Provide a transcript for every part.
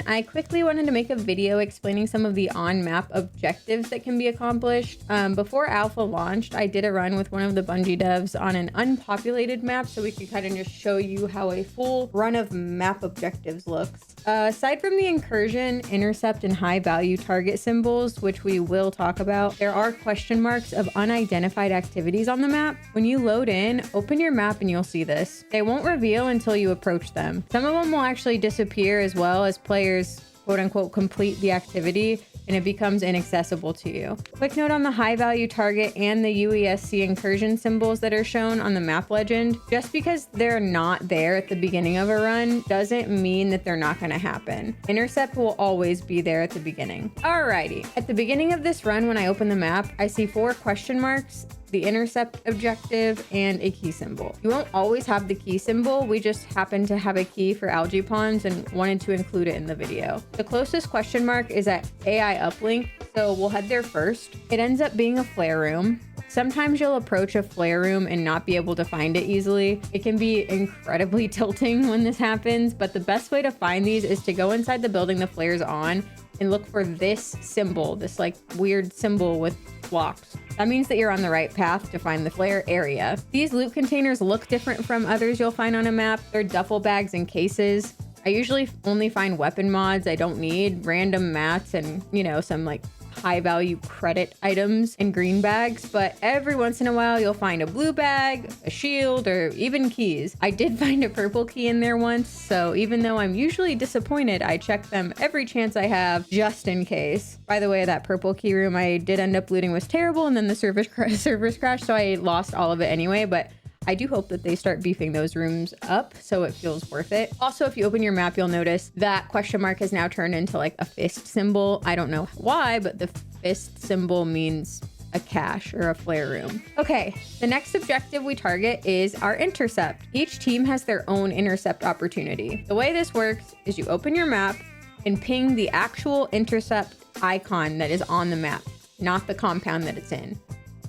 I quickly wanted to make a video explaining some of the on-map objectives that can be accomplished. Before alpha launched, I did a run with one of the Bungie devs on an unpopulated map, so we could kind of just show you how a full run of map objectives looks. Aside from the Incursion, Intercept, and high value target symbols, which we will talk about, there are question marks of unidentified activities on the map. When you load in, open your map and you'll see this. They won't reveal until you approach them. Some of them will actually disappear as well as players quote unquote complete the activity and it becomes inaccessible to you. Quick note on the high value target and the UESC incursion symbols that are shown on the map legend. Just because they're not there at the beginning of a run doesn't mean that they're not going to happen. Intercept will always be there at the beginning. Alrighty, at the beginning of this run when I open the map, I see 4 question marks, the intercept objective, and a key symbol. You won't always have the key symbol, we just happen to have a key for algae ponds and wanted to include it in the video. The closest question mark is at AI uplink, so we'll head there first. It ends up being a flare room. Sometimes you'll approach a flare room and not be able to find it easily. It can be incredibly tilting when this happens, but the best way to find these is to go inside the building the flare's on and look for this symbol, this like weird symbol with blocks. That means that you're on the right path to find the flare area. These loot containers look different from others you'll find on a map. They're duffel bags and cases. I usually only find weapon mods. I don't need random mats and, you know, some like high value credit items in green bags, but every once in a while you'll find a blue bag, a shield, or even keys. I did find a purple key in there once, so even though I'm usually disappointed, I check them every chance I have just in case. By the way, that purple key room I did end up looting was terrible, and then the servers crashed, so I lost all of it anyway, but I do hope that they start beefing those rooms up so it feels worth it. Also, if you open your map, you'll notice that question mark has now turned into like a fist symbol. I don't know why, but the fist symbol means a cache or a flare room. Okay, the next objective we target is our intercept. Each team has their own intercept opportunity. The way this works is you open your map and ping the actual intercept icon that is on the map, not the compound that it's in.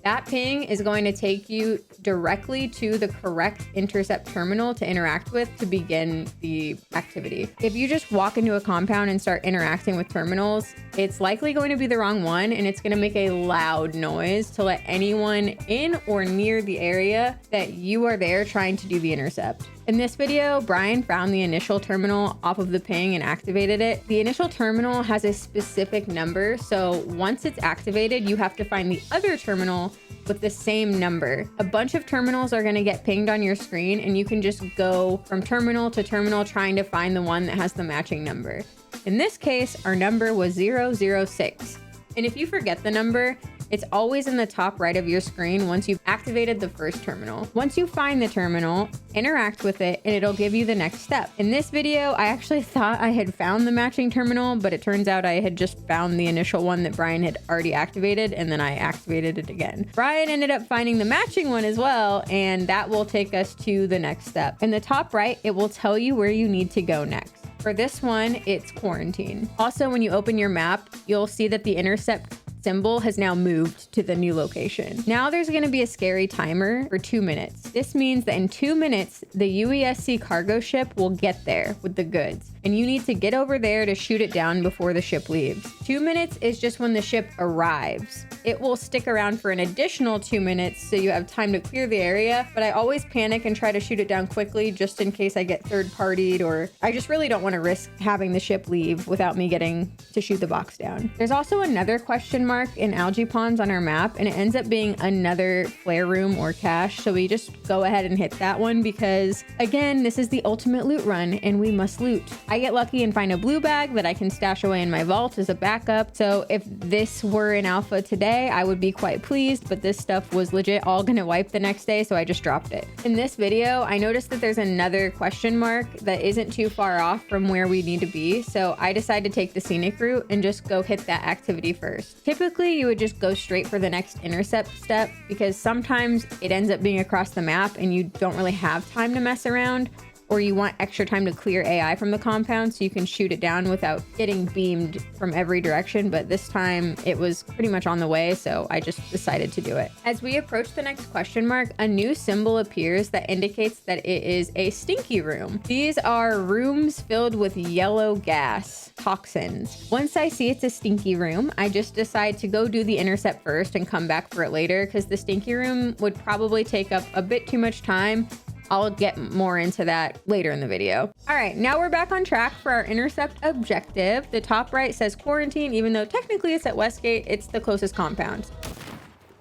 That ping is going to take you directly to the correct intercept terminal to interact with to begin the activity. If you just walk into a compound and start interacting with terminals, it's likely going to be the wrong one and it's going to make a loud noise to let anyone in or near the area that you are there trying to do the intercept. In this video, Brian found the initial terminal off of the ping and activated it. The initial terminal has a specific number, so once it's activated, you have to find the other terminal with the same number. A bunch of terminals are gonna get pinged on your screen and you can just go from terminal to terminal trying to find the one that has the matching number. In this case, our number was 006. And if you forget the number, it's always in the top right of your screen once you've activated the first terminal. Once you find the terminal, interact with it and it'll give you the next step. In this video, I actually thought I had found the matching terminal, but it turns out I had just found the initial one that Brian had already activated and then I activated it again. Brian ended up finding the matching one as well, and that will take us to the next step. In the top right, it will tell you where you need to go next. For this one, it's quarantine. Also, when you open your map, you'll see that the intercept symbol has now moved to the new location. Now there's going to be a scary timer for 2 minutes. This means that in 2 minutes, the UESC cargo ship will get there with the goods, and you need to get over there to shoot it down before the ship leaves. 2 minutes is just when the ship arrives. It will stick around for an additional 2 minutes so you have time to clear the area, but I always panic and try to shoot it down quickly just in case I get third-partied, or I just really don't want to risk having the ship leave without me getting to shoot the box down. There's also another question mark in algae ponds on our map, and it ends up being another flare room or cache, so we just go ahead and hit that one because, again, this is the ultimate loot run and we must loot. I get lucky and find a blue bag that I can stash away in my vault as a backup, so if this were in alpha today, I would be quite pleased, but this stuff was legit all gonna wipe the next day, so I just dropped it. In this video, I noticed that there's another question mark that isn't too far off from where we need to be, so I decided to take the scenic route and just go hit that activity first. Typically, you would just go straight for the next intercept step because sometimes it ends up being across the map and you don't really have time to mess around. or you want extra time to clear AI from the compound so you can shoot it down without getting beamed from every direction. But this time it was pretty much on the way, so I just decided to do it. As we approach the next question mark, a new symbol appears that indicates that it is a stinky room. These are rooms filled with yellow gas toxins. Once I see it's a stinky room, I just decide to go do the intercept first and come back for it later, because the stinky room would probably take up a bit too much time. I'll get more into that later in the video. All right, now we're back on track for our intercept objective. The top right says quarantine, even though technically it's at Westgate, it's the closest compound.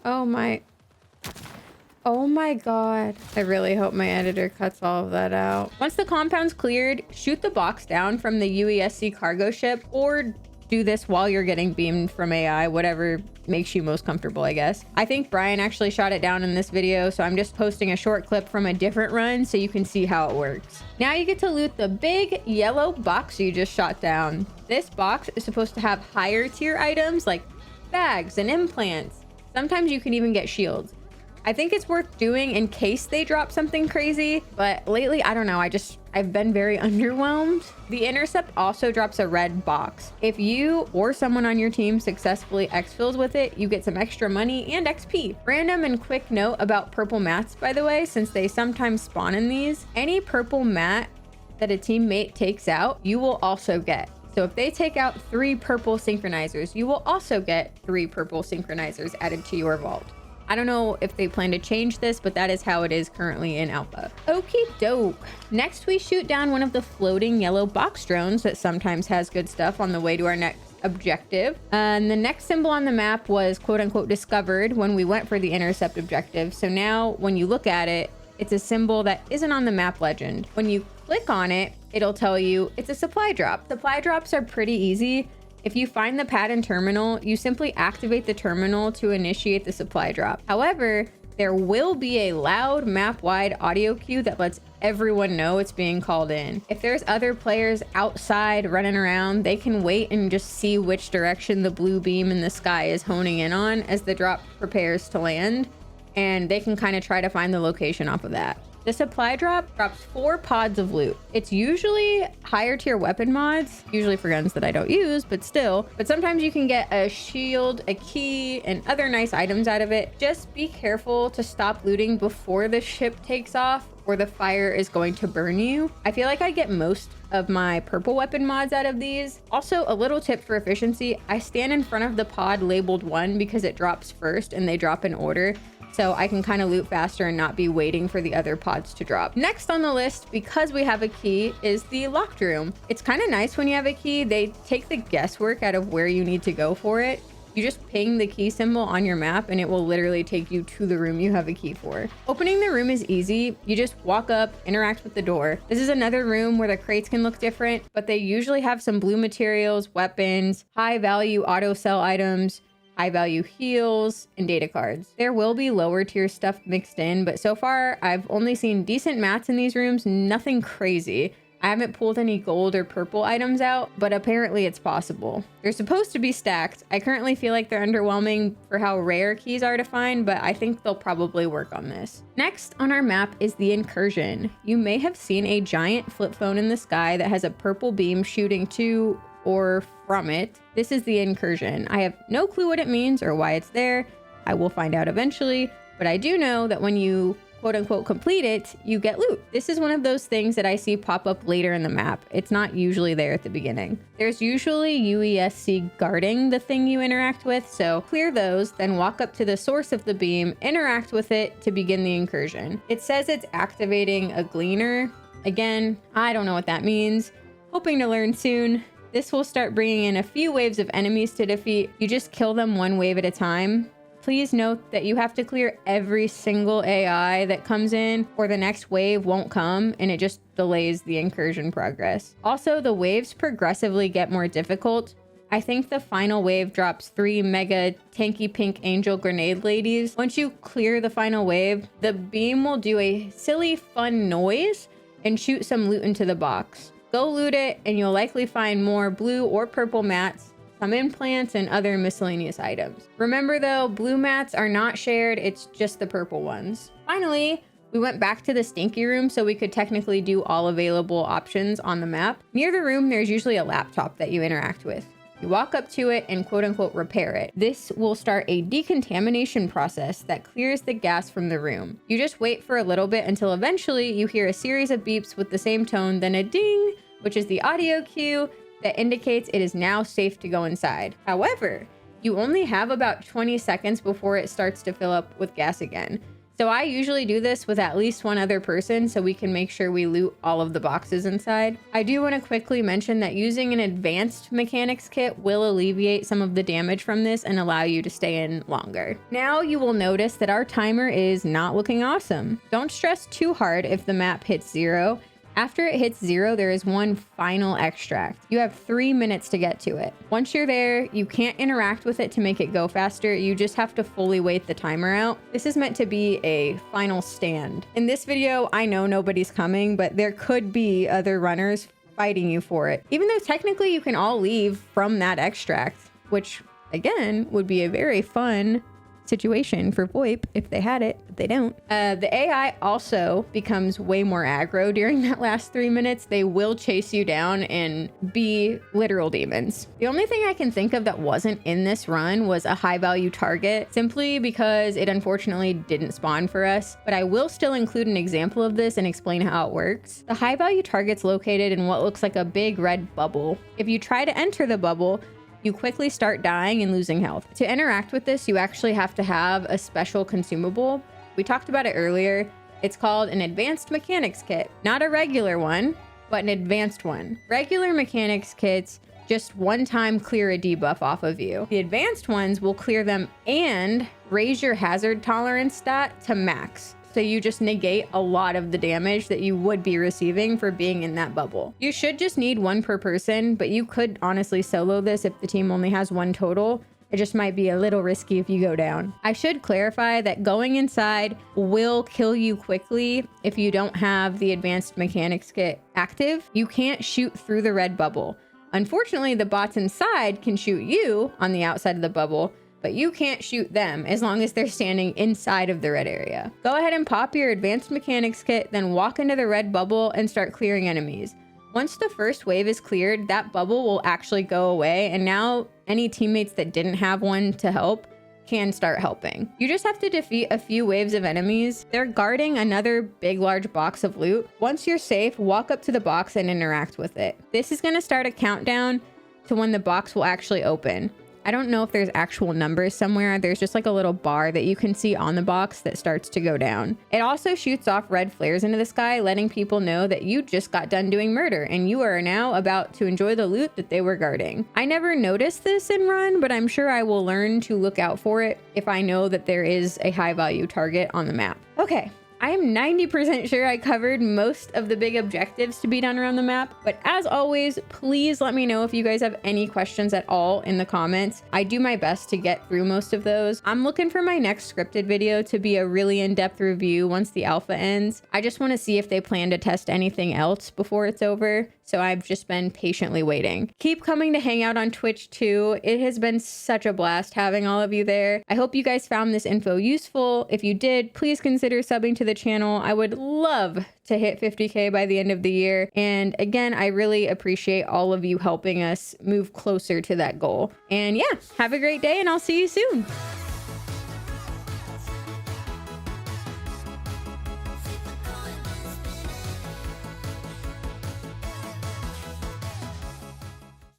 Oh my God. I really hope my editor cuts all of that out. Once the compound's cleared, shoot the box down from the UESC cargo ship, or do this while you're getting beamed from AI, whatever makes you most comfortable, I guess. I think Brian actually shot it down in this video, so I'm just posting a short clip from a different run so you can see how it works. Now you get to loot the big yellow box you just shot down. This box is supposed to have higher tier items like bags and implants. Sometimes you can even get shields. I think it's worth doing in case they drop something crazy, but lately, I don't know, I've been very underwhelmed. The intercept also drops a red box. If you or someone on your team successfully exfils with it, you get some extra money and XP. Random and quick note about purple mats, by the way, since they sometimes spawn in these. Any purple mat that a teammate takes out, you will also get. So if they take out 3 purple synchronizers, you will also get 3 purple synchronizers added to your vault. I don't know if they plan to change this, but that is how it is currently in alpha. Okie doke. Next, we shoot down one of the floating yellow box drones that sometimes has good stuff on the way to our next objective. And the next symbol on the map was quote unquote discovered when we went for the intercept objective. So now when you look at it, it's a symbol that isn't on the map legend. When you click on it, it'll tell you it's a supply drop. Supply drops are pretty easy. If you find the pad and terminal, you simply activate the terminal to initiate the supply drop. However, there will be a loud map-wide audio cue that lets everyone know it's being called in. If there's other players outside running around, they can wait and just see which direction the blue beam in the sky is honing in on as the drop prepares to land, and they can kind of try to find the location off of that. The supply drop drops 4 pods of loot. It's usually higher tier weapon mods, usually for guns that I don't use, but still. But sometimes you can get a shield, a key, and other nice items out of it. Just be careful to stop looting before the ship takes off, or the fire is going to burn you. I feel like I get most of my purple weapon mods out of these. Also, a little tip for efficiency, I stand in front of the pod labeled 1 because it drops first and they drop in order. So I can kind of loot faster and not be waiting for the other pods to drop. Next on the list, because we have a key, is the locked room. It's kind of nice when you have a key. They take the guesswork out of where you need to go for it. You just ping the key symbol on your map and it will literally take you to the room you have a key for. Opening the room is easy. You just walk up, interact with the door. This is another room where the crates can look different, but they usually have some blue materials, weapons, high value auto sell items, high value heals, and data cards. There will be lower tier stuff mixed in, but so far I've only seen decent mats in these rooms, nothing crazy. I haven't pulled any gold or purple items out, but apparently it's possible. They're supposed to be stacked. I currently feel like they're underwhelming for how rare keys are to find, but I think they'll probably work on this. Next on our map is the Incursion. You may have seen a giant flip phone in the sky that has a purple beam shooting to or from it. This is the Incursion. I have no clue what it means or why it's there. I will find out eventually, but I do know that when you quote unquote complete it, you get loot. This is one of those things that I see pop up later in the map. It's not usually there at the beginning. There's usually UESC guarding the thing you interact with, so clear those, then walk up to the source of the beam, interact with it to begin the Incursion. It says it's activating a gleaner. Again, I don't know what that means. Hoping to learn soon. This will start bringing in a few waves of enemies to defeat. You just kill them one wave at a time. Please note that you have to clear every single AI that comes in, or the next wave won't come and it just delays the Incursion progress. Also, the waves progressively get more difficult. I think the final wave drops 3 mega tanky pink angel grenade ladies. Once you clear the final wave, the beam will do a silly fun noise and shoot some loot into the box. Go loot it and you'll likely find more blue or purple mats, some implants, and other miscellaneous items. Remember though, blue mats are not shared, it's just the purple ones. Finally, We went back to the Stinky Room so we could technically do all available options on the map. Near the room, there's usually a laptop that you interact with. You walk up to it and quote unquote repair it. This will start a decontamination process that clears the gas from the room. You just wait for a little bit until eventually you hear a series of beeps with the same tone, then a ding, which is the audio cue that indicates it is now safe to go inside. However, you only have about 20 seconds before it starts to fill up with gas again. So I usually do this with at least one other person so we can make sure we loot all of the boxes inside. I do want to quickly mention that using an advanced mechanics kit will alleviate some of the damage from this and allow you to stay in longer. Now you will notice that our timer is not looking awesome. Don't stress too hard if the map hits 0. After it hits 0, there is one final extract. You have 3 minutes to get to it. Once you're there, you can't interact with it to make it go faster. You just have to fully wait the timer out. This is meant to be a final stand. In this video, I know nobody's coming, but there could be other runners fighting you for it. Even though technically you can all leave from that extract, which again, would be a very fun situation for VoIP if they had it, but they don't. The AI also becomes way more aggro during that last 3 minutes. They will chase you down and be literal demons. The only thing I can think of that wasn't in this run was a high value target, simply because it unfortunately didn't spawn for us, but I will still include an example of this and explain how it works. The high value target's located in what looks like a big red bubble. If you try to enter the bubble, you quickly start dying and losing health. To interact with this, you actually have to have a special consumable. We talked about it earlier. It's called an advanced mechanics kit. Not a regular one, but an advanced one. Regular mechanics kits just one time clear a debuff off of you. The advanced ones will clear them and raise your hazard tolerance stat to max. So you just negate a lot of the damage that you would be receiving for being in that bubble. You should just need one per person, but you could honestly solo this if the team only has one total. It just might be a little risky if you go down. I should clarify that going inside will kill you quickly if you don't have the advanced mechanics kit active. You can't shoot through the red bubble. Unfortunately, the bots inside can shoot you on the outside of the bubble, but you can't shoot them as long as they're standing inside of the red area. Go ahead and pop your advanced mechanics kit, then walk into the red bubble and start clearing enemies. Once the first wave is cleared, that bubble will actually go away, and now any teammates that didn't have one to help can start helping. You just have to defeat a few waves of enemies. They're guarding another big, large box of loot. Once you're safe, walk up to the box and interact with it. This is gonna start a countdown to when the box will actually open. I don't know if there's actual numbers somewhere. There's just like a little bar that you can see on the box that starts to go down. It also shoots off red flares into the sky, letting people know that you just got done doing murder and you are now about to enjoy the loot that they were guarding. I never noticed this in Run, but I'm sure I will learn to look out for it if I know that there is a high value target on the map. Okay. I am 90% sure I covered most of the big objectives to be done around the map, but as always, please let me know if you guys have any questions at all in the comments. I do my best to get through most of those. I'm looking for my next scripted video to be a really in-depth review once the alpha ends. I just want to see if they plan to test anything else before it's over, so I've just been patiently waiting. Keep coming to hang out on Twitch too. It has been such a blast having all of you there. I hope you guys found this info useful. If you did, please consider subbing to the channel. I would love to hit 50K by the end of the year. And again, I really appreciate all of you helping us move closer to that goal. And yeah, have a great day and I'll see you soon.